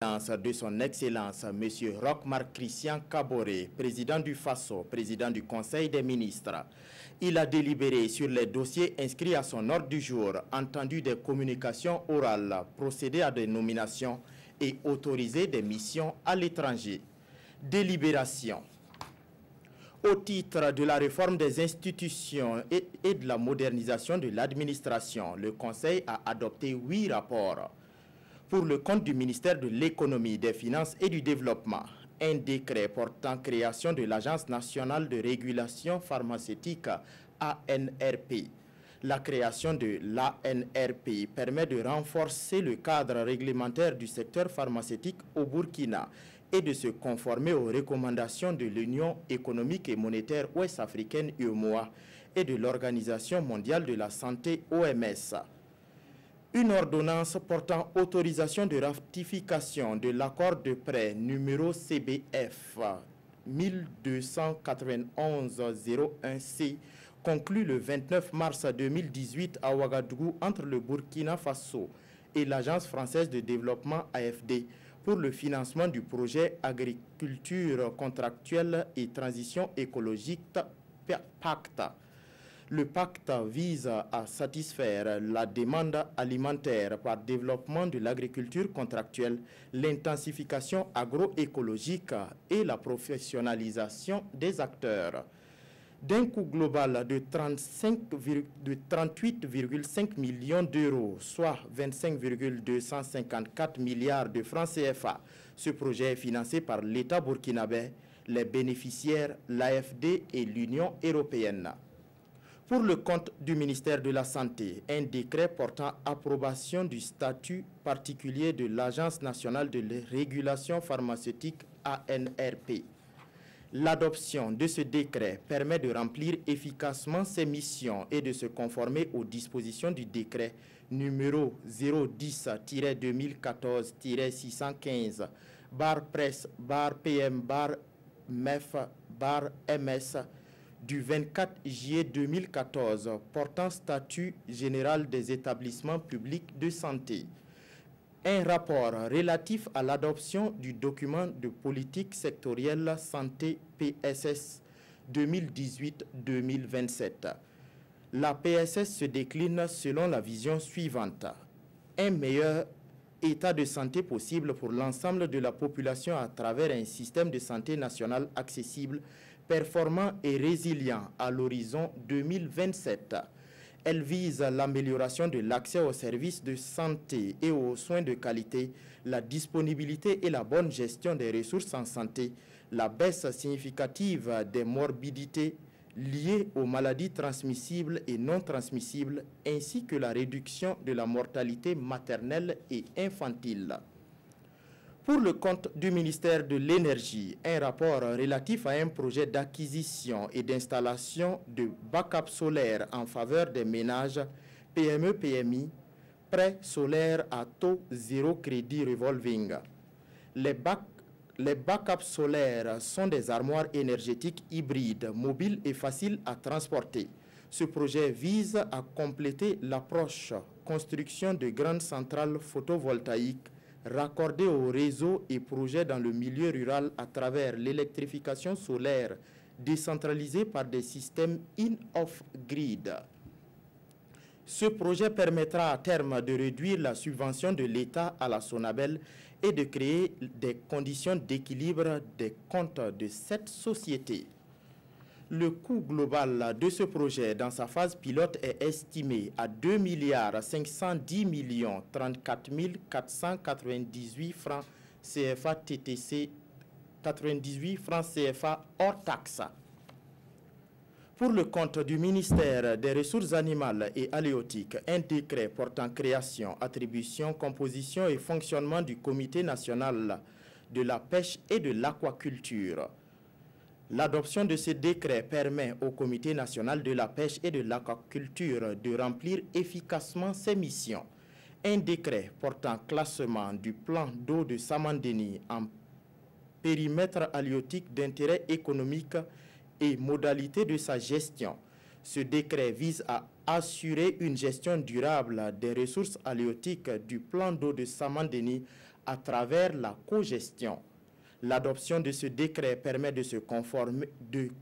De son Excellence, M. Roch-Marc Christian Kaboré, président du FASO, président du Conseil des ministres. Il a délibéré sur les dossiers inscrits à son ordre du jour, entendu des communications orales, procédé à des nominations et autorisé des missions à l'étranger. Délibération. Au titre de la réforme des institutions et de la modernisation de l'administration, le Conseil a adopté 8 rapports. Pour le compte du ministère de l'Économie, des Finances et du Développement, un décret portant création de l'Agence nationale de régulation pharmaceutique ANRP. La création de l'ANRP permet de renforcer le cadre réglementaire du secteur pharmaceutique au Burkina et de se conformer aux recommandations de l'Union économique et monétaire ouest-africaine UEMOA et de l'Organisation mondiale de la santé OMS. Une ordonnance portant autorisation de ratification de l'accord de prêt numéro CBF 1291-01C conclu le 29 mars 2018 à Ouagadougou entre le Burkina Faso et l'Agence française de développement AFD pour le financement du projet agriculture contractuelle et transition écologique PACT. Le pacte vise à satisfaire la demande alimentaire par développement de l'agriculture contractuelle, l'intensification agroécologique et la professionnalisation des acteurs. D'un coût global de 38,5 millions d'euros, soit 25,254 milliards de francs CFA, ce projet est financé par l'État burkinabé, les bénéficiaires, l'AFD et l'Union européenne. Pour le compte du ministère de la Santé, un décret portant approbation du statut particulier de l'Agence nationale de régulation pharmaceutique ANRP. L'adoption de ce décret permet de remplir efficacement ses missions et de se conformer aux dispositions du décret numéro 010-2014-615 /presse/PM/MEF/MS du 24 juillet 2014 portant statut général des établissements publics de santé. Un rapport relatif à l'adoption du document de politique sectorielle santé PSS 2018-2027. La PSS se décline selon la vision suivante. Un meilleur état de santé possible pour l'ensemble de la population à travers un système de santé national accessible, performant et résilient à l'horizon 2027. Elle vise l'amélioration de l'accès aux services de santé et aux soins de qualité, la disponibilité et la bonne gestion des ressources en santé, la baisse significative des morbidités liées aux maladies transmissibles et non transmissibles, ainsi que la réduction de la mortalité maternelle et infantile. Pour le compte du ministère de l'Énergie, un rapport relatif à un projet d'acquisition et d'installation de backup solaire en faveur des ménages PME-PMI, prêts solaires à taux zéro crédit revolving. Les backups solaires sont des armoires énergétiques hybrides, mobiles et faciles à transporter. Ce projet vise à compléter l'approche construction de grandes centrales photovoltaïques raccordés au réseau et projets dans le milieu rural à travers l'électrification solaire décentralisée par des systèmes in-off-grid. Ce projet permettra à terme de réduire la subvention de l'État à la Sonabel et de créer des conditions d'équilibre des comptes de cette société. Le coût global de ce projet dans sa phase pilote est estimé à 2 510 34 498 francs CFA TTC, 98 francs CFA hors taxe. Pour le compte du ministère des Ressources animales et halieutiques, un décret portant création, attribution, composition et fonctionnement du Comité national de la pêche et de l'aquaculture. L'adoption de ce décret permet au Comité national de la pêche et de l'aquaculture de remplir efficacement ses missions. Un décret portant classement du plan d'eau de Samandeni en périmètre halieutique d'intérêt économique et modalités de sa gestion. Ce décret vise à assurer une gestion durable des ressources halieutiques du plan d'eau de Samandeni à travers la cogestion. L'adoption de ce décret permet de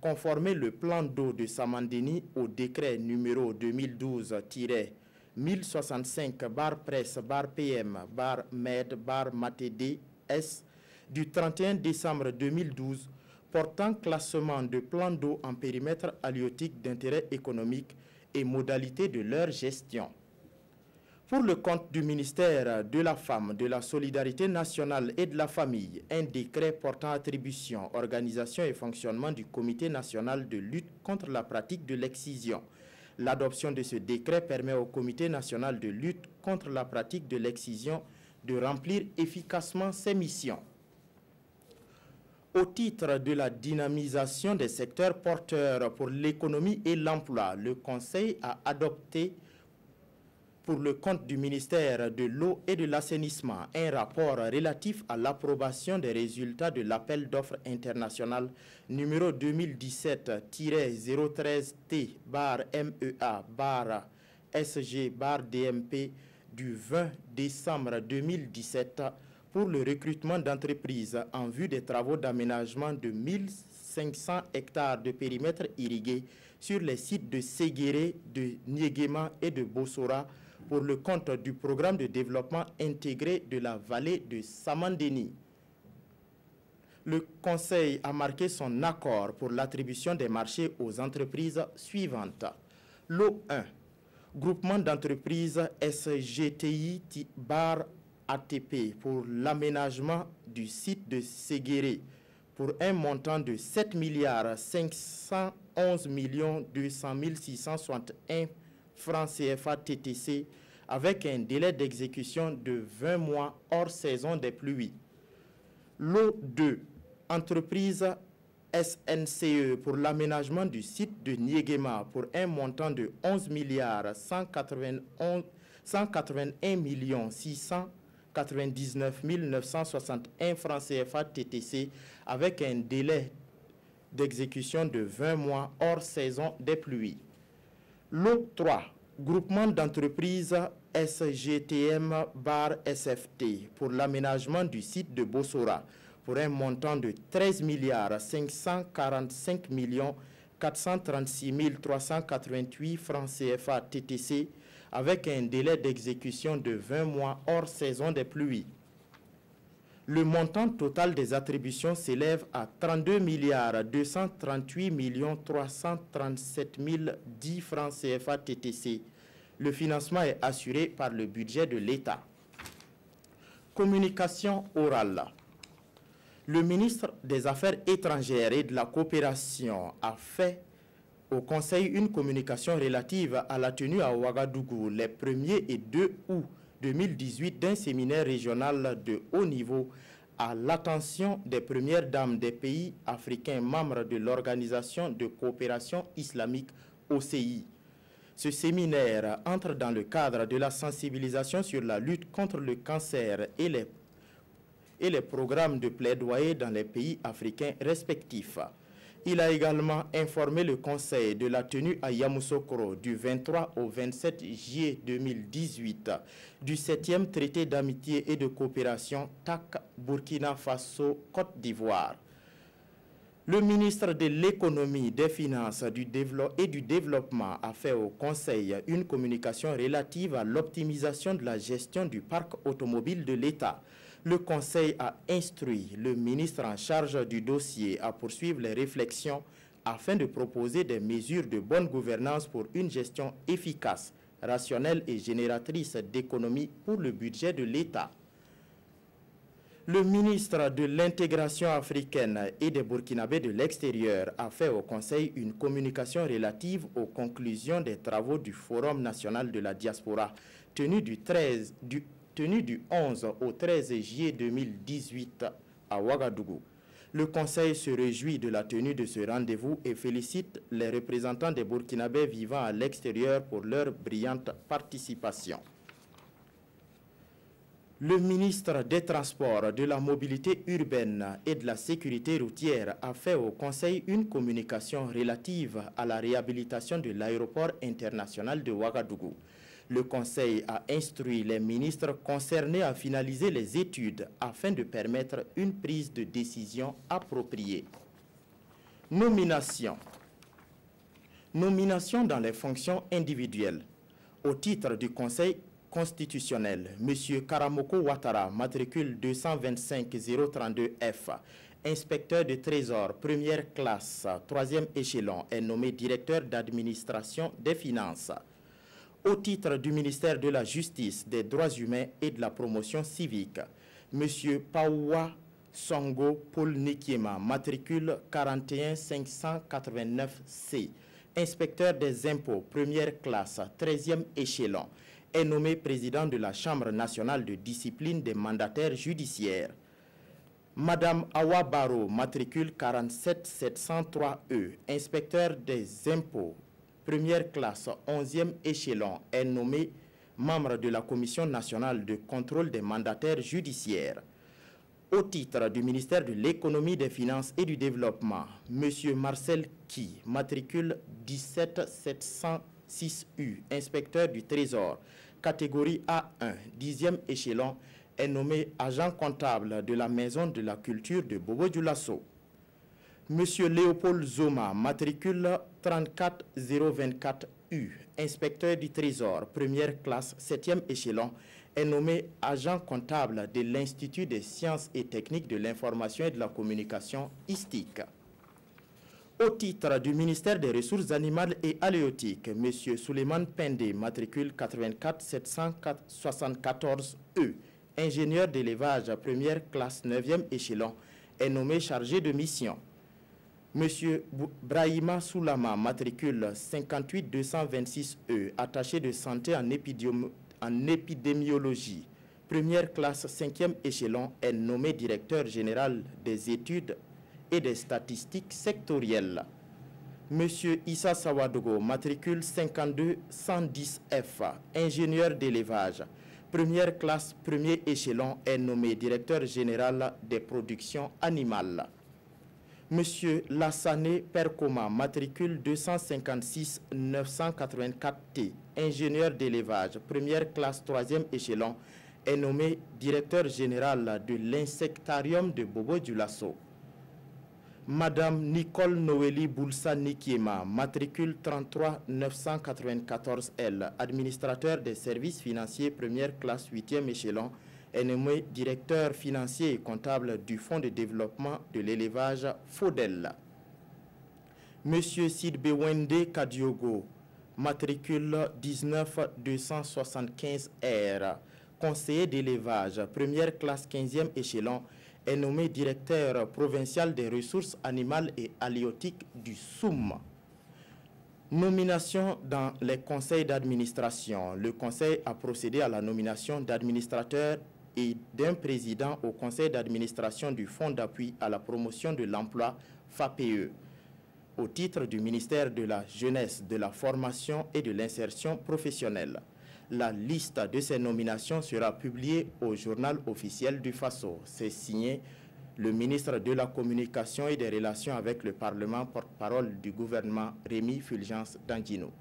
conformer le plan d'eau de Samandéni au décret numéro 2012-1065-Press-PM-Med-Matd-S du 31 décembre 2012 portant classement de plans d'eau en périmètre halieutique d'intérêt économique et modalités de leur gestion. Pour le compte du ministère de la Femme, de la Solidarité nationale et de la Famille, un décret portant attribution, organisation et fonctionnement du Comité national de lutte contre la pratique de l'excision. L'adoption de ce décret permet au Comité national de lutte contre la pratique de l'excision de remplir efficacement ses missions. Au titre de la dynamisation des secteurs porteurs pour l'économie et l'emploi, le Conseil a adopté pour le compte du ministère de l'eau et de l'assainissement un rapport relatif à l'approbation des résultats de l'appel d'offres international numéro 2017-013T-MEA-SG-DMP du 20 décembre 2017 pour le recrutement d'entreprises en vue des travaux d'aménagement de 1500 hectares de périmètre irrigué sur les sites de Séguéré, de Niéguéma et de Bossora pour le compte du programme de développement intégré de la vallée de Samandéni. Le Conseil a marqué son accord pour l'attribution des marchés aux entreprises suivantes. Lot 1. Groupement d'entreprises SGTI-ATP pour l'aménagement du site de Séguéré pour un montant de 7 511 200 661 francs CFA TTC avec un délai d'exécution de 20 mois hors saison des pluies. Lot 2. Entreprise SNCE pour l'aménagement du site de Niéguéma pour un montant de 11 181 699 961 francs CFA TTC avec un délai d'exécution de 20 mois hors saison des pluies. Lot 3. Groupement d'entreprises SGTM-SFT pour l'aménagement du site de Bossora pour un montant de 13 545 436 388 francs CFA TTC avec un délai d'exécution de 20 mois hors saison des pluies. Le montant total des attributions s'élève à 32 238 337 010 francs CFA TTC. Le financement est assuré par le budget de l'État. Communication orale. Le ministre des Affaires étrangères et de la coopération a fait au Conseil une communication relative à la tenue à Ouagadougou les 1er et 2 août 2018 d'un séminaire régional de haut niveau à l'attention des premières dames des pays africains membres de l'Organisation de coopération islamique OCI. Ce séminaire entre dans le cadre de la sensibilisation sur la lutte contre le cancer et les programmes de plaidoyer dans les pays africains respectifs. Il a également informé le Conseil de la tenue à Yamoussoukro du 23 au 27 juillet 2018 du 7e traité d'amitié et de coopération TAC Burkina Faso-Côte d'Ivoire. Le ministre de l'Économie, des Finances et du Développement a fait au Conseil une communication relative à l'optimisation de la gestion du parc automobile de l'État. Le Conseil a instruit le ministre en charge du dossier à poursuivre les réflexions afin de proposer des mesures de bonne gouvernance pour une gestion efficace, rationnelle et génératrice d'économies pour le budget de l'État. Le ministre de l'Intégration africaine et des Burkinabés de l'extérieur a fait au Conseil une communication relative aux conclusions des travaux du Forum national de la diaspora tenu du 11 au 13 juillet 2018 à Ouagadougou. Le Conseil se réjouit de la tenue de ce rendez-vous et félicite les représentants des Burkinabés vivant à l'extérieur pour leur brillante participation. Le ministre des Transports, de la Mobilité urbaine et de la Sécurité routière a fait au Conseil une communication relative à la réhabilitation de l'aéroport international de Ouagadougou. Le Conseil a instruit les ministres concernés à finaliser les études afin de permettre une prise de décision appropriée. Nomination. Nomination dans les fonctions individuelles. Au titre du Conseil constitutionnel, M. Karamoko Ouattara, matricule 225032F, inspecteur de trésor, première classe, troisième échelon, est nommé directeur d'administration des finances. Au titre du ministère de la Justice, des Droits humains et de la promotion civique, M. Paoua Songo Paul Nikiema, matricule 41589C, inspecteur des impôts, première classe, 13e échelon, est nommé président de la Chambre nationale de discipline des mandataires judiciaires. Madame Awa Baro, matricule 47703E, inspecteur des impôts, première classe, 11e échelon, est nommé membre de la Commission nationale de contrôle des mandataires judiciaires. Au titre du ministère de l'économie, des finances et du développement, M. Marcel Ki, matricule 17706U, inspecteur du Trésor, catégorie A1, 10e échelon, est nommé agent comptable de la Maison de la Culture de Bobo-Dioulasso. M. Léopold Zoma, matricule 34024U, inspecteur du Trésor, première classe, 7e échelon, est nommé agent comptable de l'Institut des sciences et techniques de l'information et de la communication ISTIC. Au titre du ministère des Ressources animales et halieutiques, M. Souleymane Pendé, matricule 84774E, ingénieur d'élevage, première classe, 9e échelon, est nommé chargé de mission. M. Brahima Soulama, matricule 58226E, attaché de santé en épidémiologie, première classe, 5e échelon, est nommé directeur général des études et des statistiques sectorielles. M. Issa Sawadogo, matricule 52110F, ingénieur d'élevage, première classe, premier échelon, est nommé directeur général des productions animales. M. Lassane Perkoma, matricule 256-984T, ingénieur d'élevage, première classe, troisième échelon, est nommé directeur général de l'insectarium de Bobo-Dioulasso. Madame Nicole Noélie Boulsa Nikiema, matricule 33-994L, administrateur des services financiers, première classe, 8e échelon, est nommé directeur financier et comptable du Fonds de développement de l'élevage FODEL. Monsieur Sidbewende Kadiogo, matricule 19275R, conseiller d'élevage, première classe, 15e échelon, est nommé directeur provincial des ressources animales et halieutiques du SOUM. Nomination dans les conseils d'administration. Le conseil a procédé à la nomination d'administrateurs et d'un président au conseil d'administration du Fonds d'appui à la promotion de l'emploi FAPE, au titre du ministère de la Jeunesse, de la Formation et de l'Insertion professionnelle. La liste de ces nominations sera publiée au journal officiel du Faso. C'est signé le ministre de la Communication et des Relations avec le Parlement, porte-parole du gouvernement, Rémi Fulgence Dangino.